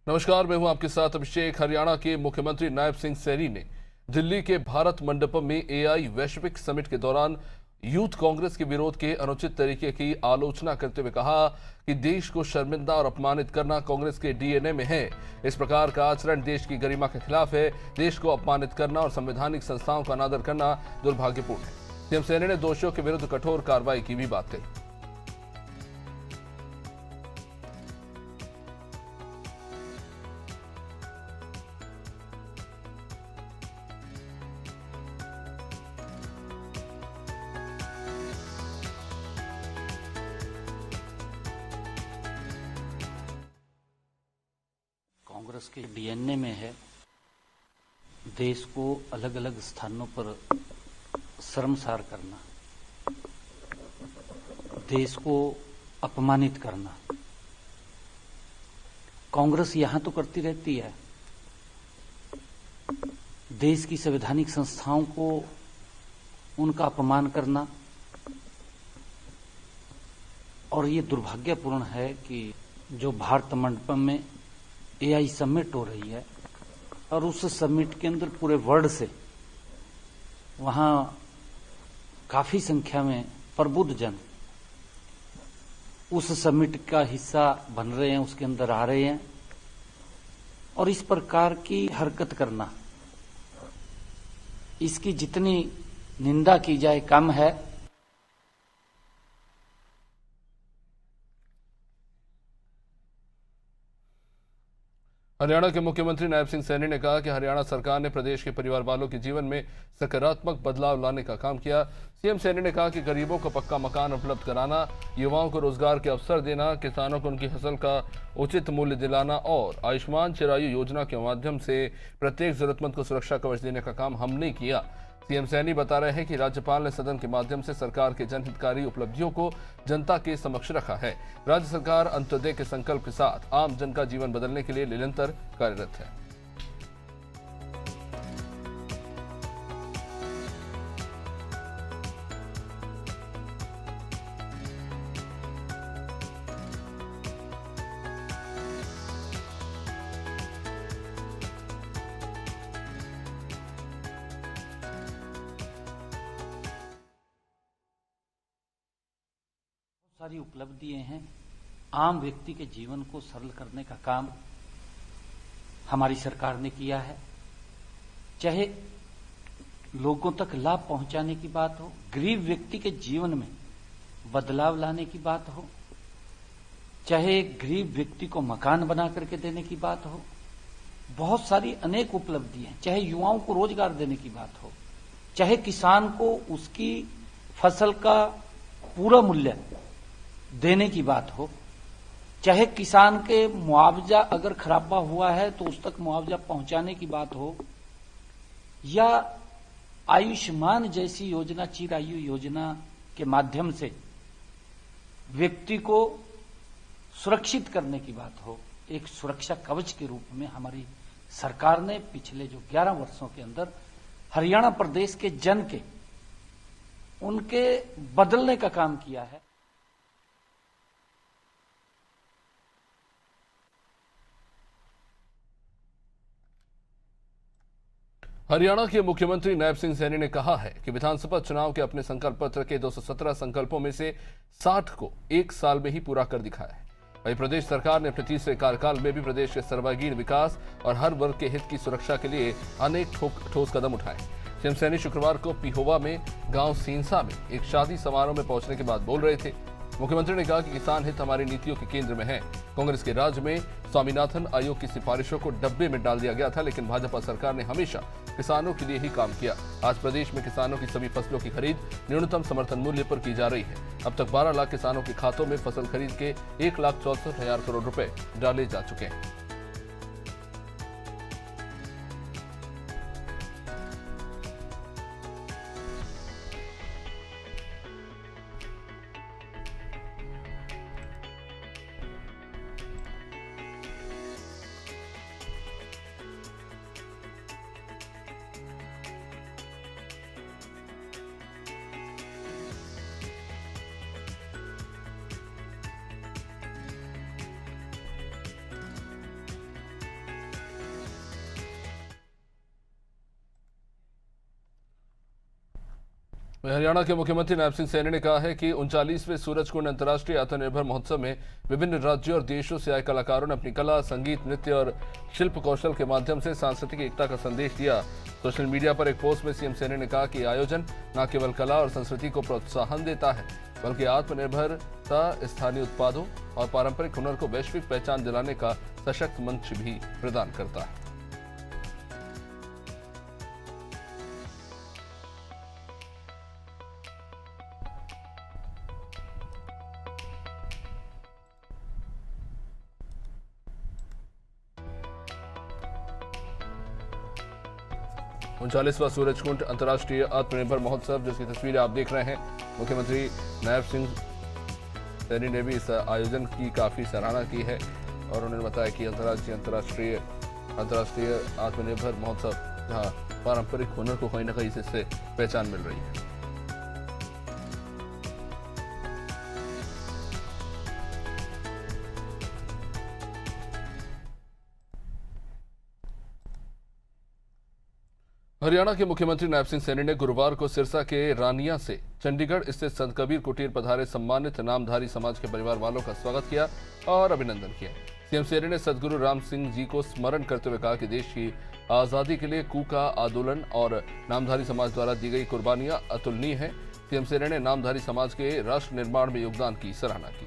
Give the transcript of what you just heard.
नमस्कार, मैं हूं आपके साथ अभिषेक। हरियाणा के मुख्यमंत्री नायब सिंह सैनी ने दिल्ली के भारत मंडपम में एआई वैश्विक समिट के दौरान यूथ कांग्रेस के विरोध के अनुचित तरीके की आलोचना करते हुए कहा कि देश को शर्मिंदा और अपमानित करना कांग्रेस के डीएनए में है। इस प्रकार का आचरण देश की गरिमा के खिलाफ है। देश को अपमानित करना और संवैधानिक संस्थाओं का अनादर करना दुर्भाग्यपूर्ण है। सीएम सैनी ने दोषियों के विरुद्ध कठोर कार्रवाई की भी बात कही। कांग्रेस के डीएनए में है देश को अलग अलग स्थानों पर शर्मसार करना, देश को अपमानित करना। कांग्रेस यहां तो करती रहती है, देश की संवैधानिक संस्थाओं को उनका अपमान करना। और ये दुर्भाग्यपूर्ण है कि जो भारत मंडपम में एआई समिट हो रही है और उस समिट के अंदर पूरे वर्ल्ड से वहां काफी संख्या में प्रबुद्ध जन उस समिट का हिस्सा बन रहे हैं, उसके अंदर आ रहे हैं। और इस प्रकार की हरकत करना, इसकी जितनी निंदा की जाए कम है। हरियाणा के मुख्यमंत्री नायब सिंह सैनी ने कहा कि हरियाणा सरकार ने प्रदेश के परिवार वालों के जीवन में सकारात्मक बदलाव लाने का काम किया। सीएम सैनी ने कहा कि गरीबों को पक्का मकान उपलब्ध कराना, युवाओं को रोजगार के अवसर देना, किसानों को उनकी फसल का उचित मूल्य दिलाना और आयुष्मान चिरायु योजना के माध्यम से प्रत्येक जरूरतमंद को सुरक्षा कवच देने का काम हमने किया। सीएम सैनी बता रहे हैं कि राज्यपाल ने सदन के माध्यम से सरकार के जनहितकारी उपलब्धियों को जनता के समक्ष रखा है। राज्य सरकार अंत्योदय के संकल्प के साथ आम जन का जीवन बदलने के लिए निरंतर कार्यरत है। सारी उपलब्धियां हैं। आम व्यक्ति के जीवन को सरल करने का काम हमारी सरकार ने किया है। चाहे लोगों तक लाभ पहुंचाने की बात हो, गरीब व्यक्ति के जीवन में बदलाव लाने की बात हो, चाहे एक गरीब व्यक्ति को मकान बना करके देने की बात हो, बहुत सारी अनेक उपलब्धियां, चाहे युवाओं को रोजगार देने की बात हो, चाहे किसान को उसकी फसल का पूरा मूल्य देने की बात हो, चाहे किसान के मुआवजा अगर खराबा हुआ है तो उस तक मुआवजा पहुंचाने की बात हो, या आयुष्मान जैसी योजना, चिरायु योजना के माध्यम से व्यक्ति को सुरक्षित करने की बात हो। एक सुरक्षा कवच के रूप में हमारी सरकार ने पिछले जो 11 वर्षों के अंदर हरियाणा प्रदेश के जन के उनके बदलने का काम किया है। हरियाणा के मुख्यमंत्री नायब सिंह सैनी ने कहा है कि विधानसभा चुनाव के अपने संकल्प पत्र के 217 संकल्पों में से 60 को एक साल में ही पूरा कर दिखाया है। वहीं प्रदेश सरकार ने अपने तीसरे कार्यकाल में भी प्रदेश के सर्वांगीण विकास और हर वर्ग के हित की सुरक्षा के लिए अनेक ठोस कदम उठाए। सीएम सैनी शुक्रवार को पिहोवा में गांव सींसा में एक शादी समारोह में पहुंचने के बाद बोल रहे थे। मुख्यमंत्री ने कहा कि किसान हित हमारी नीतियों के केंद्र में है। कांग्रेस के राज में स्वामीनाथन आयोग की सिफारिशों को डब्बे में डाल दिया गया था, लेकिन भाजपा सरकार ने हमेशा किसानों के लिए ही काम किया। आज प्रदेश में किसानों की सभी फसलों की खरीद न्यूनतम समर्थन मूल्य पर की जा रही है। अब तक 12 लाख किसानों के खातों में फसल खरीद के 1,64,000 करोड़ रुपए डाले जा चुके हैं। हरियाणा के मुख्यमंत्री नायब सिंह सैनी ने कहा है कि 39वें सूरजकुंड अंतर्राष्ट्रीय आत्मनिर्भर महोत्सव में विभिन्न राज्यों और देशों से आए कलाकारों ने अपनी कला, संगीत, नृत्य और शिल्प कौशल के माध्यम से सांस्कृतिक एकता का संदेश दिया। सोशल मीडिया पर एक पोस्ट में सीएम सैनी ने कहा कि आयोजन न केवल कला और संस्कृति को प्रोत्साहन देता है, बल्कि आत्मनिर्भरता, स्थानीय उत्पादों और पारंपरिक हुनर को वैश्विक पहचान दिलाने का सशक्त मंच भी प्रदान करता है। उनचालीसवां सूरजकुंड अंतर्राष्ट्रीय आत्मनिर्भर महोत्सव, जिसकी तस्वीरें आप देख रहे हैं। मुख्यमंत्री नायब सिंह सैनी ने भी इस आयोजन की काफी सराहना की है और उन्होंने बताया कि अंतर्राष्ट्रीय आत्मनिर्भर महोत्सव, जहां पारंपरिक हुनर को कहीं ना कहीं इससे पहचान मिल रही है। हरियाणा के मुख्यमंत्री नायब सिंह सैनी ने गुरुवार को सिरसा के रानिया से चंडीगढ़ स्थित संत कबीर कुटीर पधारे सम्मानित नामधारी समाज के परिवार वालों का स्वागत किया और अभिनंदन किया। सीएम सैनी ने सदगुरु राम सिंह जी को स्मरण करते हुए कहा कि देश की आजादी के लिए कूका आंदोलन और नामधारी समाज द्वारा दी गई कुर्बानियां अतुलनीय है। सीएम सैनी ने नामधारी समाज के राष्ट्र निर्माण में योगदान की सराहना की।